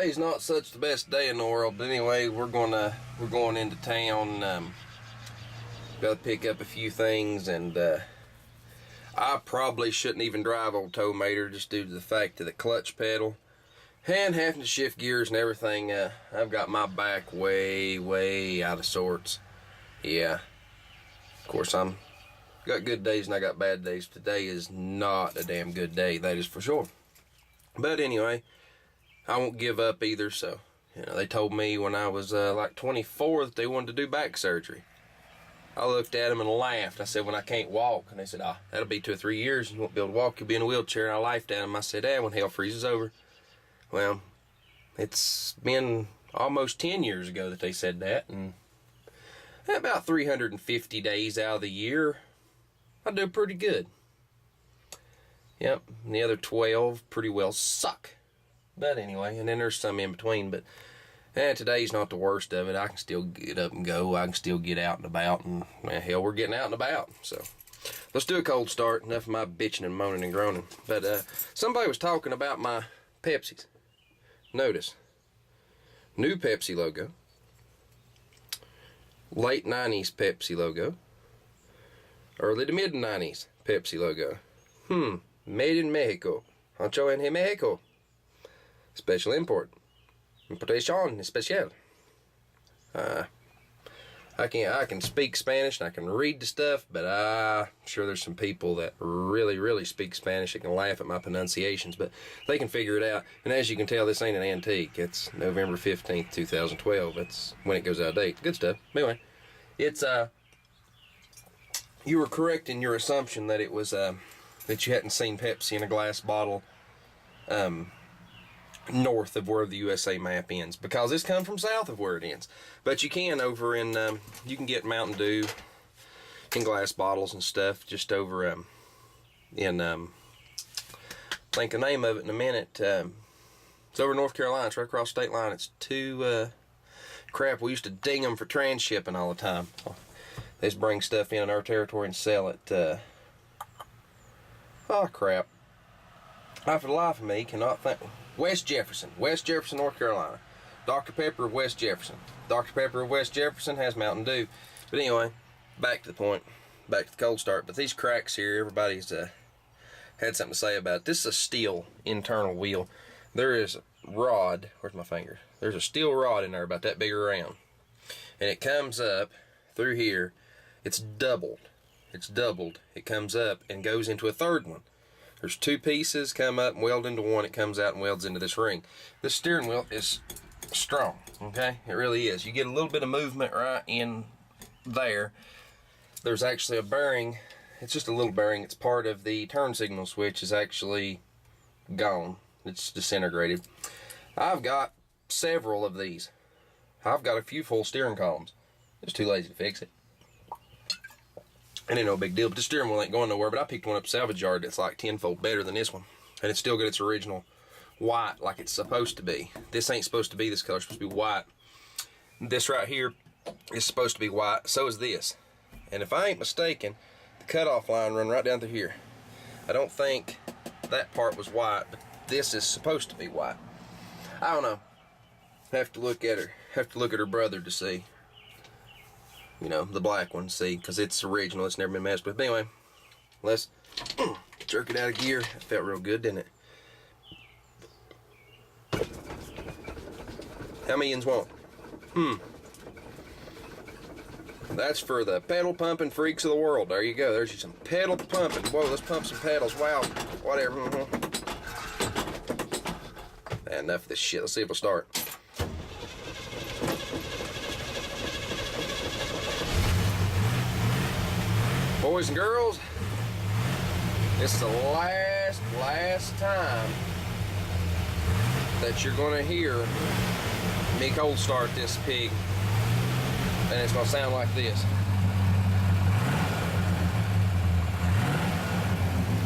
Today's not such the best day in the world, but anyway, we're going into town. Got to pick up a few things, and I probably shouldn't even drive old Tow Mater just due to the fact of the clutch pedal and having to shift gears and everything. I've got my back way out of sorts. Yeah, of course I'm got good days and I got bad days. Today is not a damn good day, that is for sure. But anyway, I won't give up either. So, they told me when I was like 24 that they wanted to do back surgery. I looked at them and laughed. I said, when I can't walk, and they said, that'll be 2 or 3 years, and you won't be able to walk, you'll be in a wheelchair. And I laughed at them. I said, when hell freezes over. Well, it's been almost 10 years ago that they said that, and about 350 days out of the year, I do pretty good. Yep, and the other 12 pretty well suck. But anyway, and then there's some in between, but today's not the worst of it. I can still get up and go. I can still get out and about, and hell, we're getting out and about. So let's do a cold start. Enough of my bitching and moaning and groaning. But somebody was talking about my Pepsis. Notice, new Pepsi logo, late 90s Pepsi logo, early to mid 90s Pepsi logo. Made in Mexico. Hancho en Mexico. Special import. Importación especial. I can speak Spanish and I can read the stuff, but I'm sure there's some people that really speak Spanish that can laugh at my pronunciations, but they can figure it out. And as you can tell, this ain't an antique. It's November 15th, 2012. That's when it goes out of date. Good stuff. Anyway, it's you were correct in your assumption that it was that you hadn't seen Pepsi in a glass bottle north of where the USA map ends, because this comes from south of where it ends. But you can over in you can get Mountain Dew in glass bottles and stuff just over in think the name of it in a minute. It's over North Carolina. It's right across state line. It's crap, we used to ding them for transshipping all the time. They just bring stuff in our territory and sell it. Oh crap, I for the life of me cannot think. West Jefferson, North Carolina. Dr. Pepper of West Jefferson. Dr. Pepper of West Jefferson has Mountain Dew. But anyway, back to the point. Back to the cold start. But these cracks here, everybody's had something to say about it. This is a steel internal wheel. There is a rod. Where's my finger? There's a steel rod in there about that big around. And it comes up through here. It's doubled. It comes up and goes into a third one. There's 2 pieces, come up and weld into one. It comes out and welds into this ring. This steering wheel is strong, okay? It really is. You get a little bit of movement right in there. There's actually a bearing. It's just a little bearing. It's part of the turn signal switch is actually gone. It's disintegrated. I've got several of these. I've got a few full steering columns. Just too lazy to fix it. It ain't no big deal, but the steering wheel ain't going nowhere. But I picked one up salvage yard that's like 10-fold better than this one. And it's still got its original white like it's supposed to be. This ain't supposed to be this color. It's supposed to be white. This right here is supposed to be white. So is this. And if I ain't mistaken, the cutoff line run right down through here. I don't think that part was white, but this is supposed to be white. I don't know. Have to look at her brother to see. The black one, see, because it's original, it's never been messed with. But anyway, let's jerk it out of gear. It felt real good, didn't it? How many yins want? That's for the pedal pumping freaks of the world. There you go. There's you some pedal pumping. Whoa, let's pump some pedals. Wow, whatever. Enough of this shit. Let's see if it'll start. Boys and girls, it's the last time that you're gonna hear me cold start this pig, and it's gonna sound like this.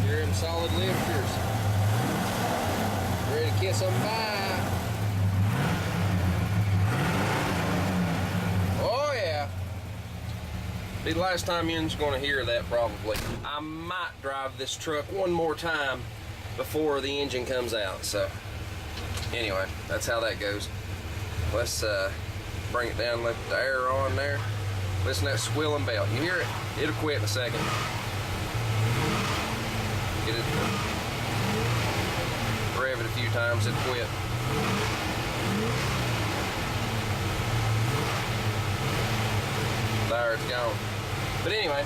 Hear them solid lifters, ready to kiss them bye. Be the last time you're going to hear that probably. I might drive this truck one more time before the engine comes out. So anyway. that's how that goes. Let's bring it down, let the air on there. Listen to that squealing belt. You hear it? It'll quit in a second. Get it, rev it a few times, it'll quit. There, it's gone. But anyway,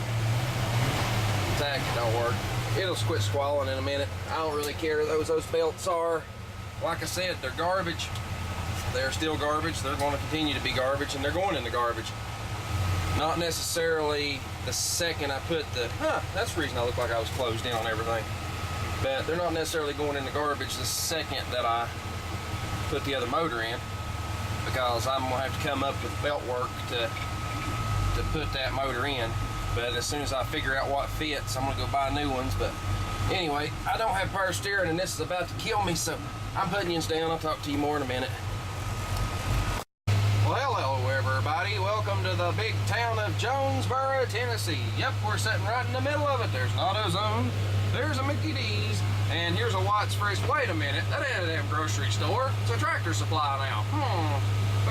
tack don't work. It'll quit squalling in a minute. I don't really care. Those belts are, like I said, they're garbage. They're still garbage. They're going to continue to be garbage, and they're going in the garbage. Not necessarily the second I put the, that's the reason I look like I was closed in on everything. But they're not necessarily going in the garbage the second that I put the other motor in, because I'm going to have to come up with belt work to put that motor in. But as soon as I figure out what fits, I'm going to go buy new ones. But anyway, I don't have power steering, and this is about to kill me, so I'm putting you down. I'll talk to you more in a minute. Well, hello everybody. Welcome to the big town of Jonesboro, Tennessee. Yep, we're sitting right in the middle of it. There's an AutoZone, there's a Mickey D's, and here's a Watts Fresh. Wait a minute, that ain't a damn grocery store. It's a Tractor Supply now.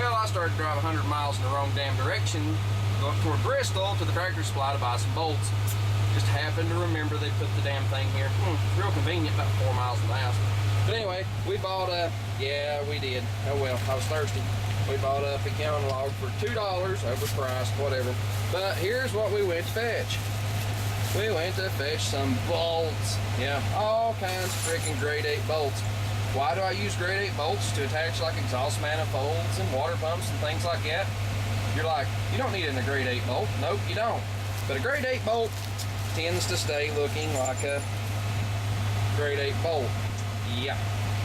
Well, I started driving 100 miles in the wrong damn direction, going toward Bristol to the Tractor Supply to buy some bolts. Just happened to remember they put the damn thing here. Real convenient, about 4 miles from the house. But anyway, we bought a, yeah, we did. Oh well, I was thirsty. We bought a pecan log for $2, overpriced, whatever. But here's what we went to fetch. We went to fetch some bolts. Yeah, all kinds of freaking grade 8 bolts. Why do I use grade 8 bolts? To attach like exhaust manifolds and water pumps and things like that. You're like, you don't need it in a grade 8 bolt. Nope, you don't. But a grade 8 bolt tends to stay looking like a grade 8 bolt. Yeah.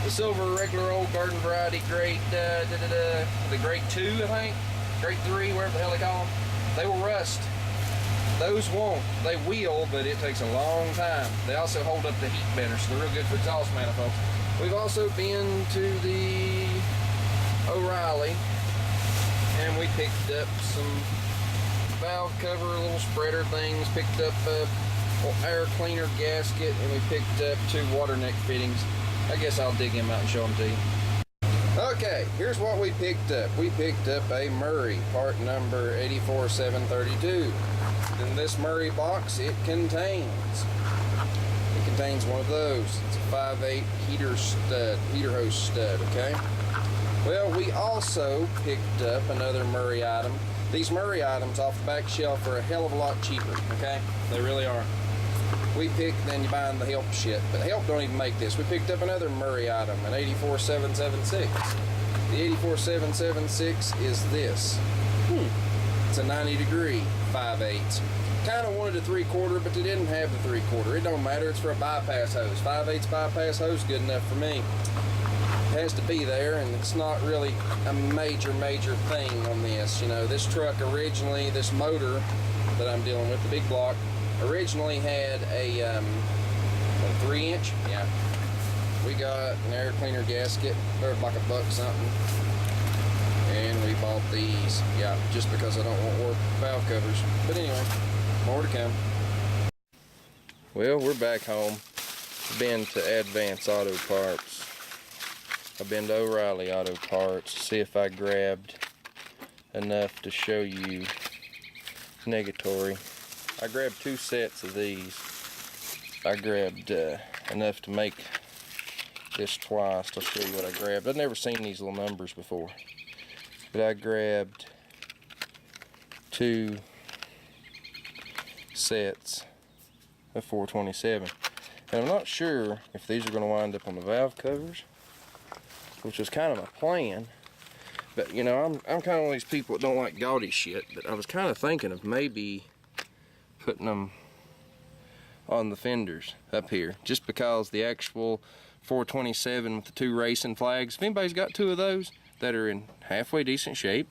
The silver regular old garden variety grade, the grade 2, I think, grade 3, whatever the hell they call them, they will rust. Those won't. They will, but it takes a long time. They also hold up the heat better, so they're real good for exhaust manifolds. We've also been to the O'Reilly, and we picked up some valve cover, little spreader things, picked up a air cleaner gasket, and we picked up 2 water neck fittings. I guess I'll dig him out and show them to you. Okay, here's what we picked up. We picked up a Murray, part number 84732. In this Murray box, it contains one of those. It's a 5/8 heater hose stud, okay? Well, we also picked up another Murray item. These Murray items off the back shelf are a hell of a lot cheaper, okay? They really are. We picked, then you're buying the Help shit, but Help don't even make this. We picked up another Murray item, an 84776. The 84776 is this. It's a 90-degree 5/8. Kind of wanted a 3/4, but they didn't have the 3/4. It don't matter, it's for a bypass hose. 5/8 bypass hose, good enough for me. It has to be there, and it's not really a major thing on this. You know, this truck originally, this motor that I'm dealing with, the big block, originally had a 3-inch. Yeah, we got an air cleaner gasket. They're like $1 something, and we bought these. Yeah, just because I don't want warp valve covers. But anyway, more to come. Well, we're back home. Been to Advance Auto Parts. I've been to O'Reilly Auto Parts to see if I grabbed enough to show you negatory. I grabbed 2 sets of these. I grabbed enough to make this twice. I'll show you what I grabbed. I've never seen these little numbers before. But I grabbed 2 sets of 427. And I'm not sure if these are going to wind up on the valve covers, which was kind of my plan. But you know, I'm kind of one of these people that don't like gaudy shit, but I was kind of thinking of maybe putting them on the fenders up here, just because the actual 427 with the 2 racing flags, if anybody's got 2 of those that are in halfway decent shape,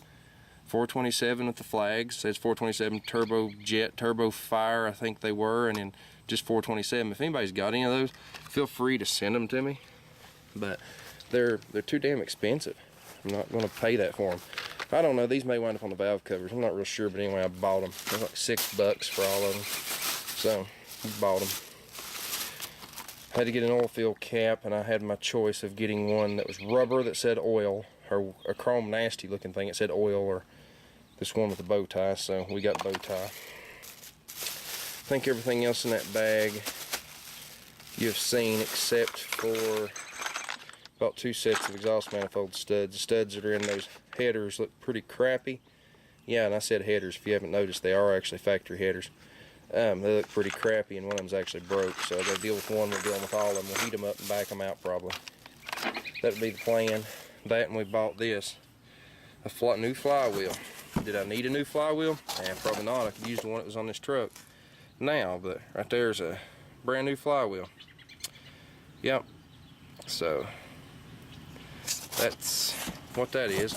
427 with the flags, says 427 turbo jet, turbo fire, I think they were, and then just 427. If anybody's got any of those, feel free to send them to me, but they're too damn expensive. I'm not going to pay that for them. I don't know, these may wind up on the valve covers. I'm not real sure, but anyway, I bought them. They're like $6 for all of them. So, bought them. I had to get an oil fill cap, and I had my choice of getting one that was rubber that said oil, or a chrome nasty looking thing that said oil, or this one with the bow tie. So we got the bow tie. I think everything else in that bag you've seen, except for about 2 sets of exhaust manifold studs. The studs that are in those headers look pretty crappy. Yeah, and I said headers. If you haven't noticed, they are actually factory headers. They look pretty crappy, and one of them's actually broke. So I'll go deal with one, we'll deal with all of them. We'll heat them up and back them out probably. That would be the plan. That, and we bought this, a new flywheel. Did I need a new flywheel? Yeah, probably not. I could use the one that was on this truck now, but right there's a brand new flywheel. Yep. So that's what that is.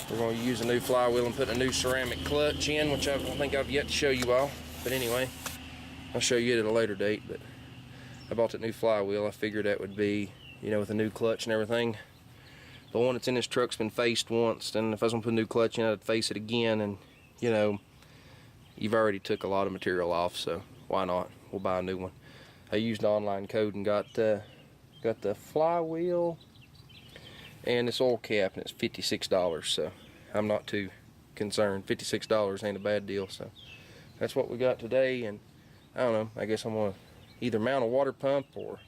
We're going to use a new flywheel and put a new ceramic clutch in, which I think I've yet to show you all. But anyway, I'll show you it at a later date. But I bought that new flywheel. I figured that would be, you know, with a new clutch and everything. The one that's in this truck's been faced once, and if I was going to put a new clutch in, I'd face it again. And, you know, you've already took a lot of material off, so why not? We'll buy a new one. I used online code and got the flywheel and this oil cap, and it's $56, so I'm not too concerned. $56 ain't a bad deal. So that's what we got today, and I don't know, I guess I'm gonna either mount a water pump or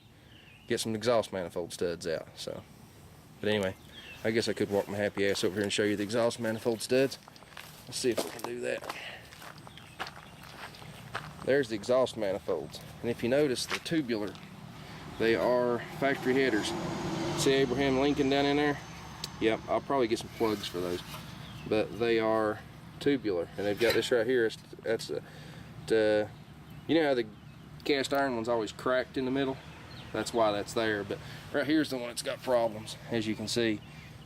get some exhaust manifold studs out. So, but anyway, I guess I could walk my happy ass over here and show you the exhaust manifold studs. Let's see if we can do that. There's the exhaust manifolds, and if you notice, they're tubular. They are factory headers. See Abraham Lincoln down in there? Yep, I'll probably get some plugs for those. But they are tubular, and they've got this right here. That's you know how the cast iron one's always cracked in the middle? That's why that's there. But right here's the one that's got problems. As you can see,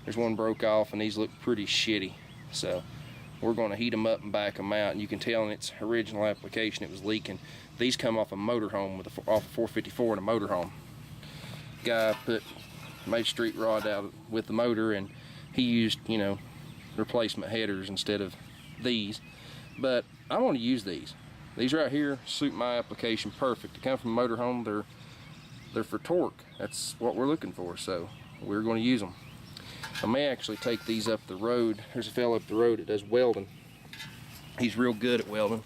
there's one broke off, and these look pretty shitty. So we're going to heat them up and back them out, and you can tell in its original application it was leaking. These come off a motorhome, off a 454 in a motorhome. Guy put made street rod out with the motor, and he used, you know, replacement headers instead of these. But I want to use these. These right here suit my application perfect. They come from a motorhome. They're for torque. That's what we're looking for. So we're going to use them. I may actually take these up the road. There's a fellow up the road that does welding. He's real good at welding,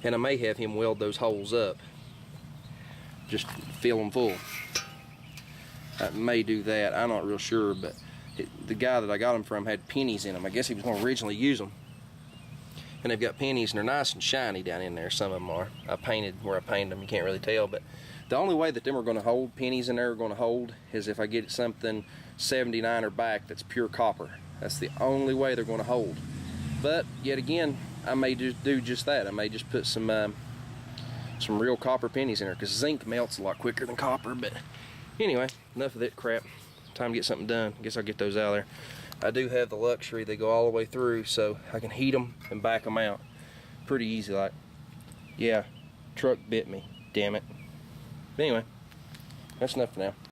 and I may have him weld those holes up, just fill them full. I may do that. I'm not real sure, but the guy that I got them from had pennies in them. I guess he was going to originally use them, and they've got pennies, and they're nice and shiny down in there. Some of them are. I painted where I painted them. You can't really tell, but the only way that them are going to hold, pennies in there are going to hold, is if I get something 79 or back that's pure copper. That's the only way they're going to hold. But yet again, I may just do just that. I may just put some real copper pennies in there, because zinc melts a lot quicker than copper. But anyway, enough of that crap. Time to get something done. I guess I'll get those out of there. I do have the luxury, they go all the way through, so I can heat them and back them out pretty easy. Like, yeah, truck bit me, damn it. But anyway, that's enough for now.